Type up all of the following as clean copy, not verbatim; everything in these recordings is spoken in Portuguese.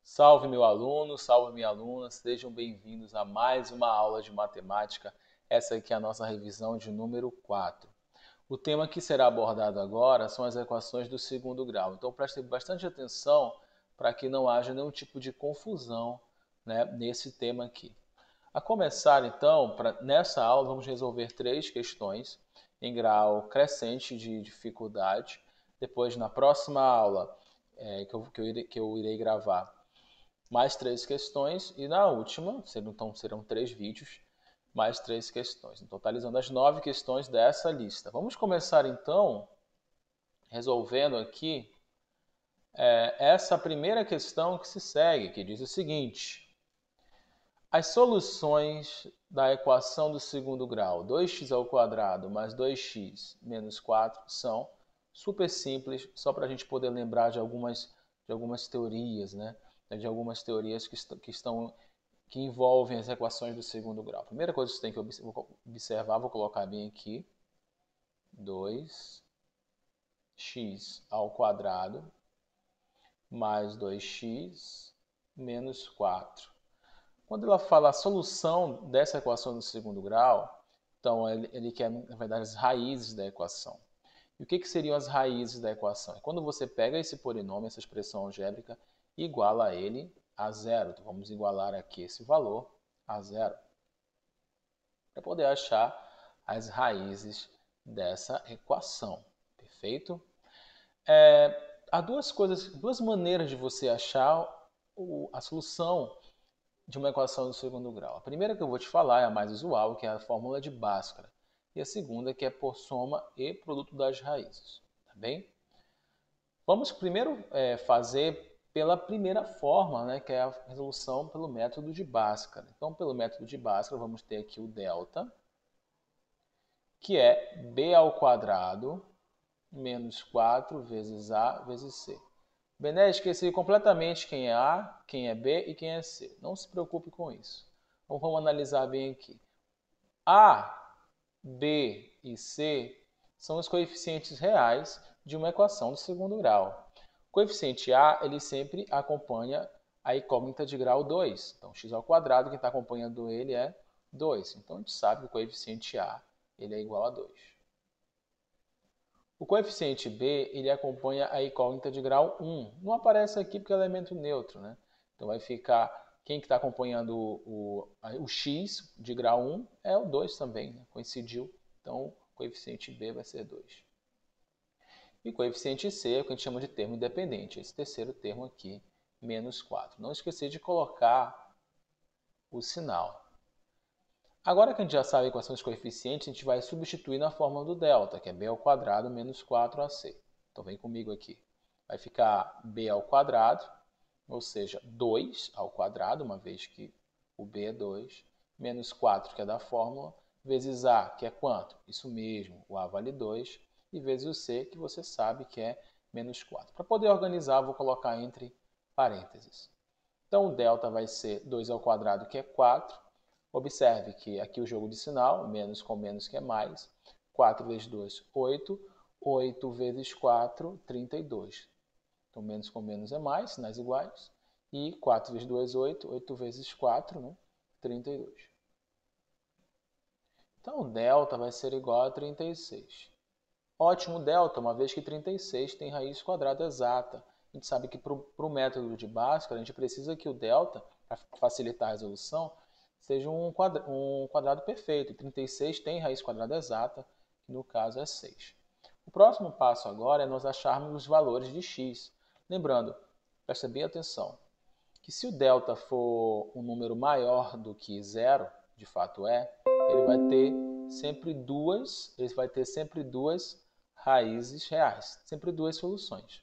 Salve meu aluno, salve minha aluna, sejam bem-vindos a mais uma aula de matemática. Essa aqui é a nossa revisão de número 4. O tema que será abordado agora são as equações do segundo grau. Então preste bastante atenção para que não haja nenhum tipo de confusão, né, nesse tema aqui. A começar então, nessa aula vamos resolver três questões em grau crescente de dificuldade. Depois, na próxima aula que eu irei gravar, mais três questões, e na última, então serão três vídeos, mais três questões, totalizando as 9 questões dessa lista. Vamos começar então resolvendo aqui essa primeira questão que se segue, que diz o seguinte: as soluções da equação do segundo grau, 2x ao quadrado mais 2x menos 4, são super simples, só para a gente poder lembrar de algumas teorias, né? De algumas teorias que envolvem as equações do segundo grau. A primeira coisa que você tem que observar, vou colocar bem aqui, 2x ao quadrado mais 2x menos 4. Quando ela fala a solução dessa equação do segundo grau, então ele quer, na verdade, as raízes da equação. E o que seriam as raízes da equação? É quando você pega esse polinômio, essa expressão algébrica, e iguala ele a zero. Então, vamos igualar aqui esse valor a zero, para poder achar as raízes dessa equação. Perfeito? Há duas maneiras de você achar a solução de uma equação do segundo grau. A primeira que eu vou te falar é a mais usual, que é a fórmula de Bhaskara. E a segunda, que é por soma e produto das raízes. Tá bem? Vamos primeiro fazer pela primeira forma, né, que é a resolução pelo método de Bhaskara. Então, pelo método de Bhaskara, vamos ter aqui o delta, que é b ao quadrado menos 4 vezes a vezes c. Bené, esqueci completamente quem é A, quem é B e quem é C. Não se preocupe com isso. Então vamos analisar bem aqui. A, B e C são os coeficientes reais de uma equação do segundo grau. O coeficiente A, ele sempre acompanha a incógnita de grau 2. Então, x ao quadrado, quem está acompanhando ele é 2. Então, a gente sabe que o coeficiente A ele é igual a 2. O coeficiente b ele acompanha a incógnita de grau 1. Não aparece aqui porque é elemento neutro, né? Então vai ficar, quem que está acompanhando o x de grau 1 é o 2 também, né? Coincidiu. Então o coeficiente b vai ser 2. E o coeficiente c é o que a gente chama de termo independente, esse terceiro termo aqui, menos 4. Não esquecer de colocar o sinal. Agora que a gente já sabe quais são os coeficientes, a gente vai substituir na fórmula do delta, que é b ao quadrado menos 4ac. Então vem comigo aqui. Vai ficar b ao quadrado, ou seja, 2 ao quadrado, uma vez que o b é 2, menos 4, que é da fórmula, vezes a, que é quanto? Isso mesmo, o a vale 2, e vezes o c, que você sabe que é menos 4. Para poder organizar, vou colocar entre parênteses. Então o delta vai ser 2 ao quadrado, que é 4, observe que aqui o jogo de sinal, menos com menos que é mais. 4 vezes 2, 8. 8 vezes 4, 32. Então, menos com menos é mais, sinais iguais. E 4 vezes 2, 8. 8 vezes 4, né? 32. Então, o delta vai ser igual a 36. Ótimo delta, uma vez que 36 tem raiz quadrada exata. A gente sabe que para o método de Bhaskara, a gente precisa que o delta, para facilitar a resolução, seja um quadrado perfeito. 36 tem raiz quadrada exata, que no caso é 6. O próximo passo agora é nós acharmos os valores de x. Lembrando, presta bem atenção, que se o delta for um número maior do que zero, de fato é, ele vai ter sempre duas raízes reais, sempre duas soluções.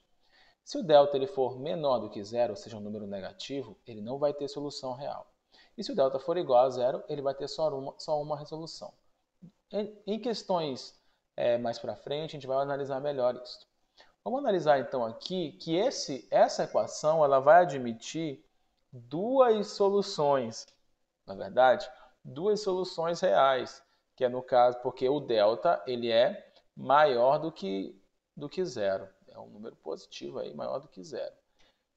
Se o delta ele for menor do que zero, ou seja, um número negativo, ele não vai ter solução real. E se o delta for igual a zero, ele vai ter só uma resolução. Em questões mais para frente, a gente vai analisar melhor isso. Vamos analisar então aqui que essa equação ela vai admitir duas soluções, na verdade, duas soluções reais, que é no caso porque o delta ele é maior do que zero, é um número positivo aí maior do que zero.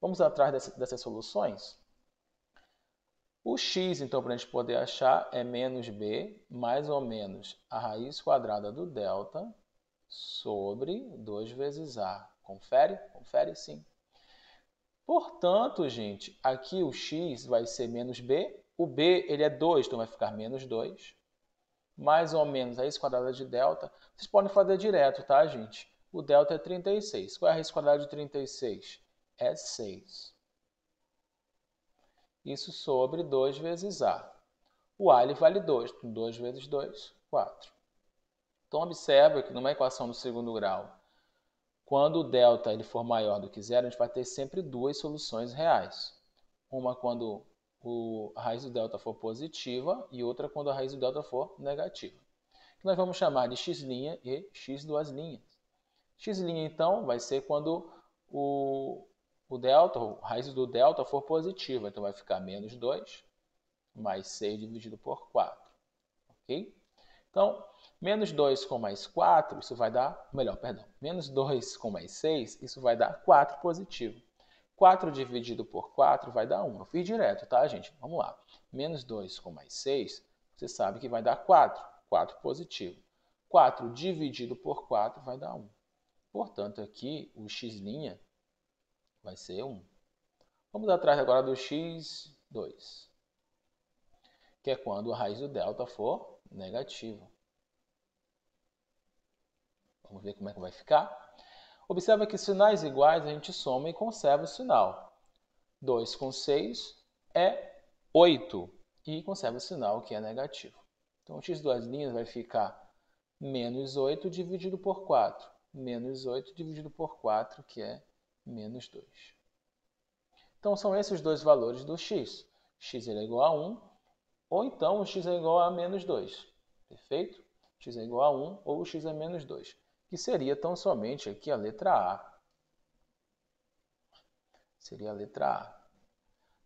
Vamos atrás dessas soluções? O x, então, para a gente poder achar, é menos b, mais ou menos a raiz quadrada do delta sobre 2 vezes a. Confere? Confere sim. Portanto, gente, aqui o x vai ser menos b. O b ele é 2, então vai ficar menos 2. Mais ou menos a raiz quadrada de delta. Vocês podem fazer direto, tá, gente? O delta é 36. Qual é a raiz quadrada de 36? É 6. Isso sobre 2 vezes a. O a ele vale 2. 2 vezes 2, 4. Então, observa que numa equação do segundo grau, quando o delta ele for maior do que zero, a gente vai ter sempre duas soluções reais. Uma quando a raiz do delta for positiva e outra quando a raiz do delta for negativa. Que nós vamos chamar de x' e x duas linhas. X', então, vai ser quando o delta, a raiz do delta for positiva. Então, vai ficar menos 2 mais 6 dividido por 4. Ok? Então, menos 2 com mais 4, isso vai dar, menos 2 com mais 6, isso vai dar 4 positivo. 4 dividido por 4 vai dar 1. Eu fiz direto, tá, gente? Vamos lá. Menos 2 com mais 6, você sabe que vai dar 4. 4 positivo. 4 dividido por 4 vai dar 1. Portanto, aqui o x' vai ser 1. Vamos atrás agora do x2, que é quando a raiz do delta for negativa. Vamos ver como é que vai ficar. Observa que sinais iguais a gente soma e conserva o sinal. 2 com 6 é 8 e conserva o sinal que é negativo. Então, o x duas linhas vai ficar menos 8 dividido por 4. Menos 8 dividido por 4, que é menos 2. Então, são esses dois valores do x. X é igual a 1, ou então o x é igual a menos 2. Perfeito? X é igual a 1 ou o x é menos 2. Que seria tão somente aqui a letra A. Seria a letra A.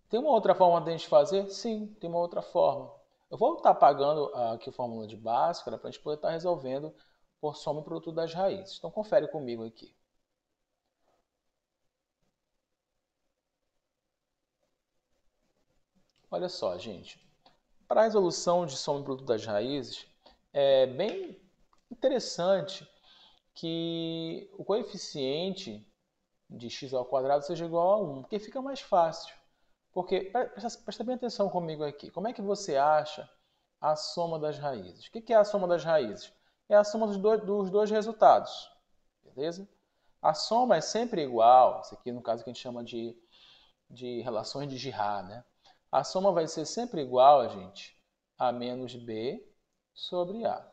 Tem uma outra forma de a gente fazer? Sim, tem uma outra forma. Eu vou estar apagando aqui a fórmula de Bhaskara para a gente poder estar resolvendo por soma e produto das raízes. Então, confere comigo aqui. Olha só, gente. Para a resolução de soma e produto das raízes, é bem interessante que o coeficiente de x ao quadrado seja igual a 1, porque fica mais fácil. Porque, presta bem atenção comigo aqui, como é que você acha a soma das raízes? O que é a soma das raízes? É a soma dos dois resultados, beleza? A soma é sempre igual, isso aqui no caso que a gente chama de relações de Girard, né? A soma vai ser sempre igual, gente, a menos b sobre a.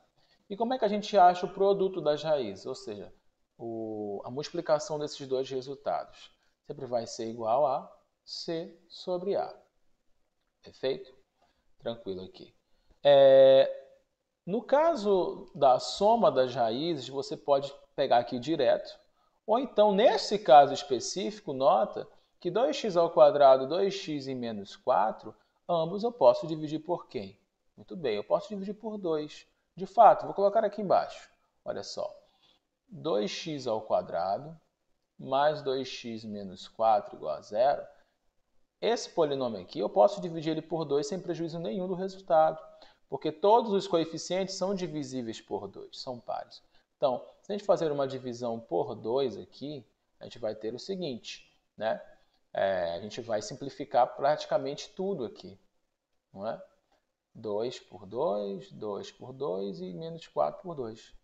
E como é que a gente acha o produto das raízes? Ou seja, a multiplicação desses dois resultados sempre vai ser igual a c sobre a. Perfeito? Tranquilo aqui. No caso da soma das raízes, você pode pegar aqui direto. Ou então, nesse caso específico, nota que 2x ao quadrado, 2x e menos 4, ambos eu posso dividir por quem? Muito bem, eu posso dividir por 2. De fato, vou colocar aqui embaixo. Olha só. 2x ao quadrado mais 2x menos 4 igual a 0. Esse polinômio aqui, eu posso dividir ele por 2 sem prejuízo nenhum do resultado, porque todos os coeficientes são divisíveis por 2, são pares. Então, se a gente fazer uma divisão por 2 aqui, a gente vai ter o seguinte, né? A gente vai simplificar praticamente tudo aqui, não é? 2 por 2, 2 por 2 e menos 4 por 2.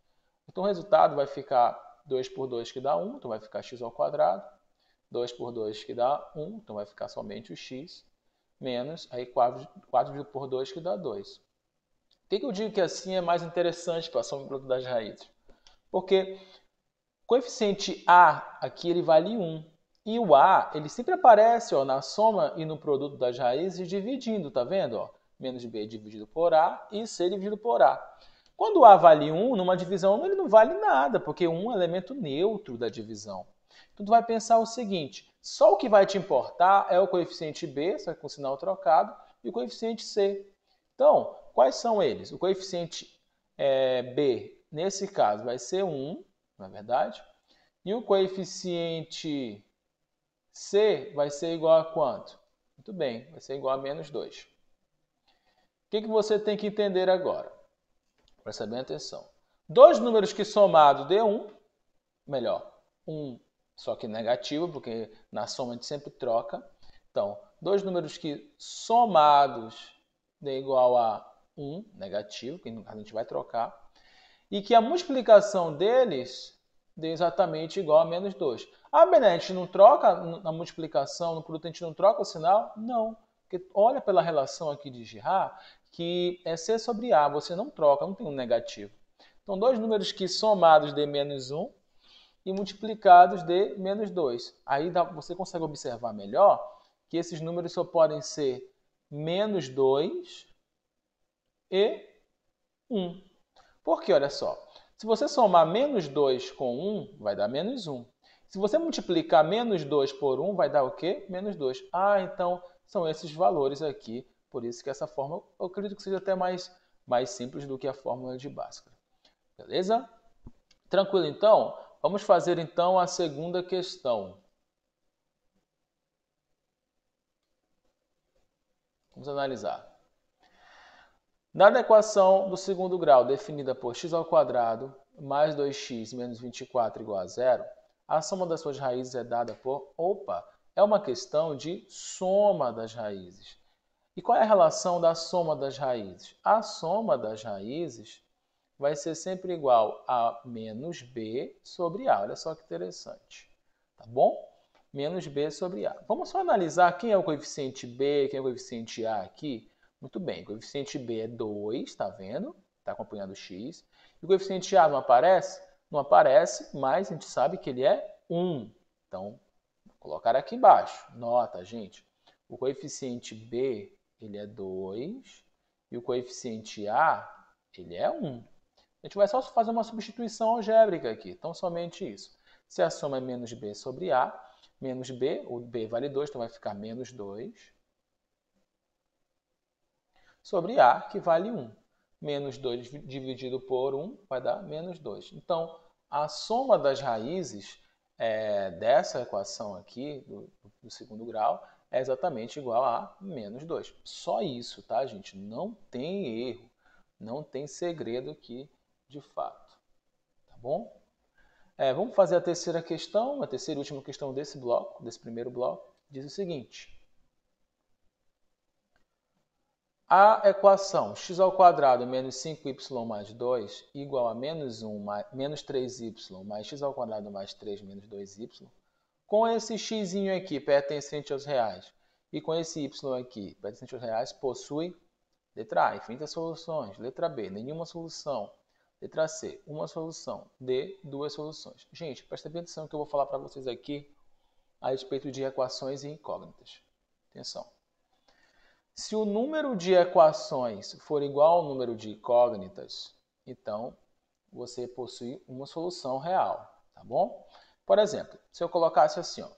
Então, o resultado vai ficar 2 por 2, que dá 1, então vai ficar x ao quadrado. 2 por 2, que dá 1, então vai ficar somente o x, menos aí 4 por 2, que dá 2. Por que eu digo que assim é mais interessante para a soma e produto das raízes? Porque o coeficiente a aqui ele vale 1. E o a ele sempre aparece na soma e no produto das raízes dividindo, tá vendo? Ó? Menos b dividido por a e c dividido por a. Quando o a vale 1, numa divisão ele não vale nada, porque 1 é um elemento neutro da divisão. Então, tu vai pensar o seguinte, só o que vai te importar é o coeficiente b, só que com sinal trocado, e o coeficiente c. Então, quais são eles? O coeficiente b, nesse caso, vai ser 1, na verdade, e o coeficiente C vai ser igual a quanto? Muito bem, vai ser igual a menos 2. O que você tem que entender agora? Presta bem atenção. Dois números que somados dê 1, melhor, 1 só que negativo, porque na soma a gente sempre troca. Então, dois números que somados dê igual a 1, negativo, que a gente vai trocar, e que a multiplicação deles dê exatamente igual a menos 2. Ah, Bené, a gente não troca na multiplicação, no produto a gente não troca o sinal? Não. Porque olha pela relação aqui de Girard, que é C sobre A, você não troca, não tem um negativo. Então, dois números que somados dê menos 1 e multiplicados dê menos 2. Aí você consegue observar melhor que esses números só podem ser menos 2 e 1. Porque, olha só, se você somar menos 2 com 1, vai dar menos 1. Se você multiplicar menos 2 por 1, vai dar o quê? Menos 2. Ah, então são esses valores aqui. Por isso que essa fórmula, eu acredito que seja até mais simples do que a fórmula de Bhaskara. Beleza? Tranquilo, então? Vamos fazer, então, a segunda questão. Vamos analisar. Dada a equação do segundo grau definida por x² mais 2x menos 24 igual a zero, a soma das suas raízes é dada por... Opa! É uma questão de soma das raízes. E qual é a relação da soma das raízes? A soma das raízes vai ser sempre igual a menos b sobre a. Olha só que interessante. Tá bom? Menos b sobre a. Vamos só analisar quem é o coeficiente b, quem é o coeficiente a aqui. Muito bem, o coeficiente b é 2, está vendo? Está acompanhando o x. E o coeficiente a não aparece? Não aparece, mas a gente sabe que ele é 1. Então, vou colocar aqui embaixo. Nota, gente. O coeficiente b ele é 2 e o coeficiente a ele é 1. A gente vai só fazer uma substituição algébrica aqui. Então, somente isso. Se a soma é menos b sobre a, menos b, o b vale 2, então vai ficar menos 2 sobre A, que vale 1. Menos 2 dividido por 1 vai dar menos 2. Então, a soma das raízes dessa equação aqui, do segundo grau, é exatamente igual a menos 2. Só isso, tá, gente? Não tem erro, não tem segredo aqui, de fato. Tá bom? Vamos fazer a terceira questão, a terceira e última questão desse bloco, desse primeiro bloco. Diz o seguinte... A equação x² menos 5y mais 2 igual a menos 3y mais x² mais 3 menos 2y, com esse x aqui pertencente aos reais e com esse y aqui pertencente aos reais, possui letra A, infinitas soluções, letra B, nenhuma solução, letra C, uma solução, D, duas soluções. Gente, presta bem atenção que eu vou falar para vocês aqui a respeito de equações e incógnitas. Atenção. Se o número de equações for igual ao número de incógnitas, então você possui uma solução real, tá bom? Por exemplo, se eu colocasse assim, ó,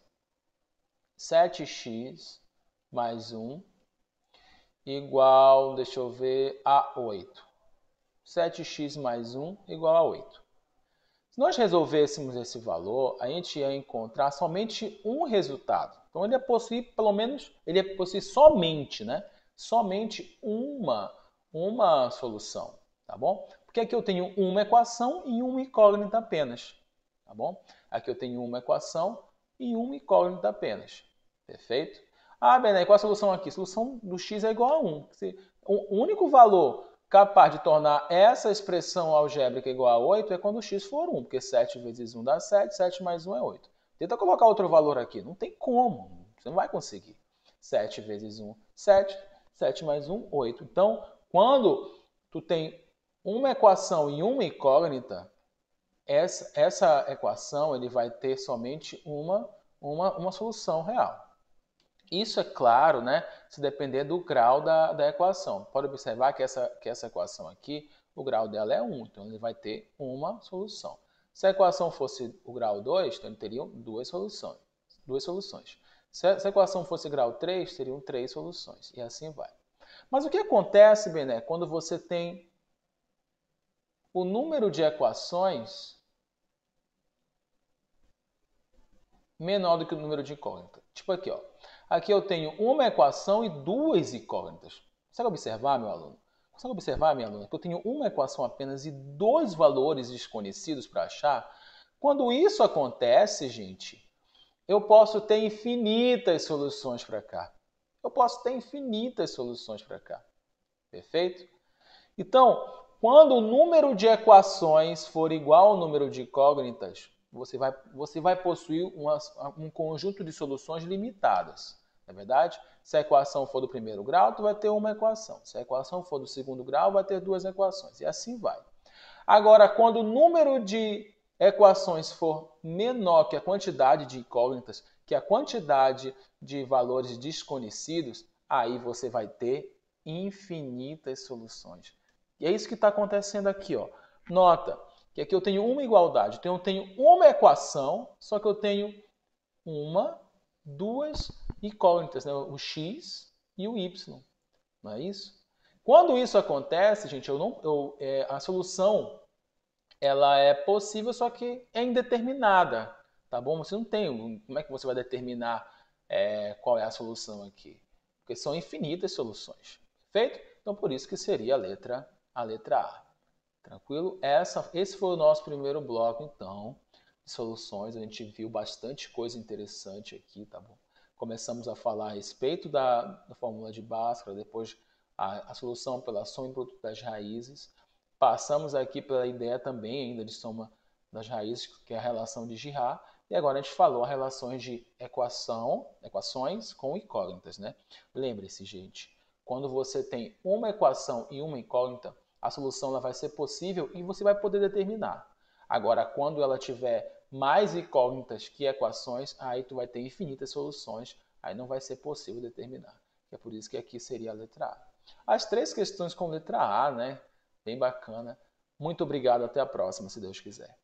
7x mais 1 igual, deixa eu ver, a 8. 7x mais 1 igual a 8. Se nós resolvêssemos esse valor, a gente ia encontrar somente um resultado. Então ele ia possuir pelo menos, ele ia possuir somente, né? Somente uma solução, tá bom? Porque aqui eu tenho uma equação e uma incógnita apenas, tá bom? Aqui eu tenho uma equação e uma incógnita apenas, perfeito? Ah, Bené, qual a solução aqui? A solução do x é igual a 1. O único valor capaz de tornar essa expressão algébrica igual a 8 é quando o x for 1, porque 7 vezes 1 dá 7, 7 mais 1 é 8. Tenta colocar outro valor aqui, não tem como, você não vai conseguir. 7 vezes 1, 7, 7 mais 1, 8. Então, quando tu tem uma equação e uma incógnita, essa equação ele vai ter somente uma solução real. Isso é claro, né, se depender do grau da equação. Pode observar que essa equação aqui, o grau dela é 1, então ele vai ter uma solução. Se a equação fosse o grau 2, então ele teria duas soluções. Se a equação fosse grau 3, teriam 3 soluções, e assim vai. Mas o que acontece, Bené, quando você tem o número de equações menor do que o número de incógnitas. Tipo aqui, ó. Aqui eu tenho uma equação e duas incógnitas. Consegue observar, meu aluno? Consegue observar, minha aluna, que eu tenho uma equação apenas e dois valores desconhecidos para achar? Quando isso acontece, gente, eu posso ter infinitas soluções para cá. Eu posso ter infinitas soluções para cá. Perfeito? Então, quando o número de equações for igual ao número de incógnitas, você vai possuir um conjunto de soluções limitadas. Não é verdade? Se a equação for do primeiro grau, tu vai ter uma equação. Se a equação for do segundo grau, vai ter duas equações. E assim vai. Agora, quando o número de equações for menor que a quantidade de incógnitas, que a quantidade de valores desconhecidos, aí você vai ter infinitas soluções. E é isso que está acontecendo aqui. Ó. Nota que aqui eu tenho uma igualdade. Então, eu tenho uma equação, só que eu tenho uma, duas incógnitas, né? O x e o y. Não é isso? Quando isso acontece, gente, a solução ela é possível, só que é indeterminada. Tá bom? Você não tem. Como é que você vai determinar qual é a solução aqui? Porque são infinitas soluções. Perfeito? Então, por isso que seria a letra A. Tranquilo? Esse foi o nosso primeiro bloco, então, de soluções. A gente viu bastante coisa interessante aqui, tá bom? Começamos a falar a respeito da fórmula de Bhaskara, depois a solução pela soma e produto das raízes. Passamos aqui pela ideia também ainda de soma das raízes, que é a relação de Girard. E agora a gente falou as relações de equações com incógnitas, né? Lembre-se, gente, quando você tem uma equação e uma incógnita, a solução ela vai ser possível e você vai poder determinar. Agora, quando ela tiver mais incógnitas que equações, aí tu vai ter infinitas soluções, aí não vai ser possível determinar. É por isso que aqui seria a letra A. As três questões com letra A, né? Bem bacana. Muito obrigado, até a próxima, se Deus quiser.